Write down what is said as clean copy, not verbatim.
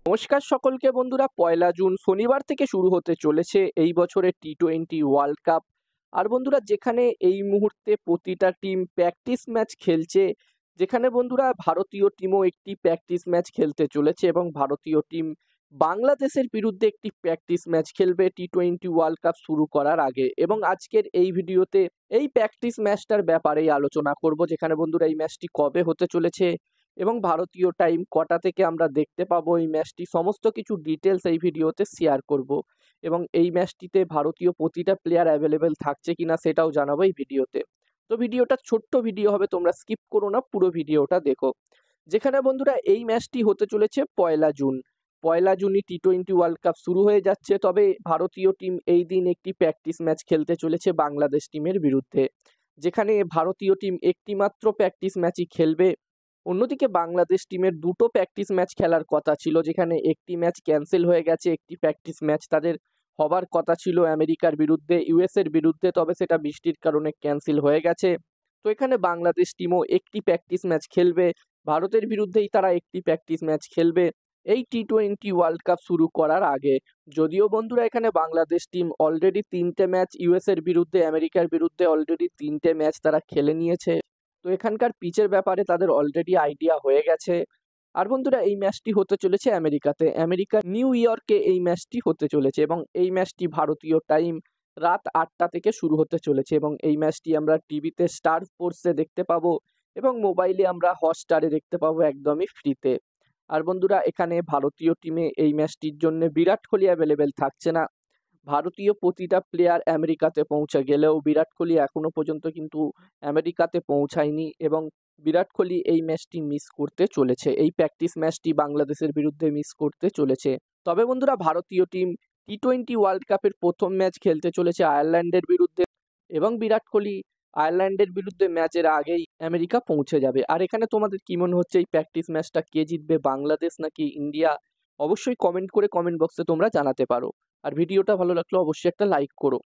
নমস্কার সকলকে বন্ধুরা। ১লা জুন শনিবার থেকে শুরু হতে চলেছে এই বছরের টি-20 ওয়ার্ল্ড কাপ। আর বন্ধুরা, যেখানে এই মুহূর্তে প্রতিটা টিম প্র্যাকটিস ম্যাচ খেলছে, যেখানে বন্ধুরা ভারতীয় টিমও একটি প্র্যাকটিস ম্যাচ খেলতে চলেছে এবং ভারতীয় টিম বাংলাদেশের বিরুদ্ধে একটি প্র্যাকটিস ম্যাচ খেলবে টি-20 ওয়ার্ল্ড কাপ শুরু করার আগে। এবং আজকের এই ভিডিওতে এই প্র্যাকটিস ম্যাচটার ব্যাপারেই আলোচনা করব, যেখানে বন্ধুরা এই ম্যাচটি কবে হতে চলেছে এবং ভারতীয় টাইম কটা থেকে আমরা দেখতে পাবো এই ম্যাচটি, সমস্ত কিছু ডিটেলস এই ভিডিওতে শেয়ার করব। এবং এই ম্যাচটিতে ভারতীয় প্রতিটা প্লেয়ার অ্যাভেলেবেল থাকছে কিনা সেটাও জানাবো এই ভিডিওতে। তো ভিডিওটা ছোট্ট ভিডিও হবে, তোমরা স্কিপ করো না, পুরো ভিডিওটা দেখো। যেখানে বন্ধুরা এই ম্যাচটি হতে চলেছে ১লা জুন। ১লা জুনই টি-20 ওয়ার্ল্ড কাপ শুরু হয়ে যাচ্ছে, তবে ভারতীয় টিম এই দিন একটি প্র্যাকটিস ম্যাচ খেলতে চলেছে বাংলাদেশ টিমের বিরুদ্ধে, যেখানে ভারতীয় টিম একটি মাত্র প্র্যাকটিস ম্যাচই খেলবে। অন্যদিকে বাংলাদেশ টিমের দুটো প্র্যাকটিস ম্যাচ খেলার কথা ছিল, যেখানে একটি ম্যাচ ক্যান্সেল হয়ে গেছে। একটি প্র্যাকটিস ম্যাচ তাদের হবার কথা ছিল আমেরিকার বিরুদ্ধে, ইউএসের বিরুদ্ধে, তবে সেটা বৃষ্টির কারণে ক্যান্সেল হয়ে গেছে। তো এখানে বাংলাদেশ টিমও একটি প্র্যাকটিস ম্যাচ খেলবে, ভারতের বিরুদ্ধেই তারা একটি প্র্যাকটিস ম্যাচ খেলবে এই টি-20 ওয়ার্ল্ড কাপ শুরু করার আগে। যদিও বন্ধুরা এখানে বাংলাদেশ টিম অলরেডি ৩টে ম্যাচ ইউএসের বিরুদ্ধে, আমেরিকার বিরুদ্ধে অলরেডি ৩টে ম্যাচ তারা খেলে নিয়েছে। তো এখানকার পিচের ব্যাপারে তাদের অলরেডি আইডিয়া হয়ে গেছে। আর বন্ধুরা এই ম্যাচটি হতে চলেছে আমেরিকাতে, আমেরিকার নিউ ইয়র্কে এই ম্যাচটি হতে চলেছে এবং এই ম্যাচটি ভারতীয় টাইম রাত ৮টা থেকে শুরু হতে চলেছে এবং এই ম্যাচটি আমরা টিভিতে স্টার স্পোর্টসে দেখতে পাবো এবং মোবাইলে আমরা হটস্টারে দেখতে পাবো একদমই ফ্রিতে। আর বন্ধুরা এখানে ভারতীয় টিমে এই ম্যাচটির জন্য বিরাট কোহলি অ্যাভেলেবেল থাকছে না। ভারতীয় প্রতিটা প্লেয়ার আমেরিকাতে পৌঁছে গেলেও বিরাট কোহলি এখনো পর্যন্ত কিন্তু আমেরিকাতে পৌঁছায়নি এবং বিরাট কোহলি এই ম্যাচটি মিস করতে চলেছে, এই প্র্যাকটিস ম্যাচটি বাংলাদেশের বিরুদ্ধে মিস করতে চলেছে। তবে বন্ধুরা ভারতীয় টিম টি-20 ওয়ার্ল্ড কাপের প্রথম ম্যাচ খেলতে চলেছে আয়ারল্যান্ডের বিরুদ্ধে এবং বিরাট কোহলি আয়ারল্যান্ডের বিরুদ্ধে ম্যাচের আগেই আমেরিকা পৌঁছে যাবে। আর এখানে তোমাদের কি মনে হচ্ছে, এই প্র্যাকটিস ম্যাচটা কে জিতবে, বাংলাদেশ নাকি ইন্ডিয়া? অবশ্যই কমেন্ট করে কমেন্ট বক্সে তোমরা জানাতে পারো। আর ভিডিওটা ভালো লাগলে অবশ্যই একটা লাইক করো।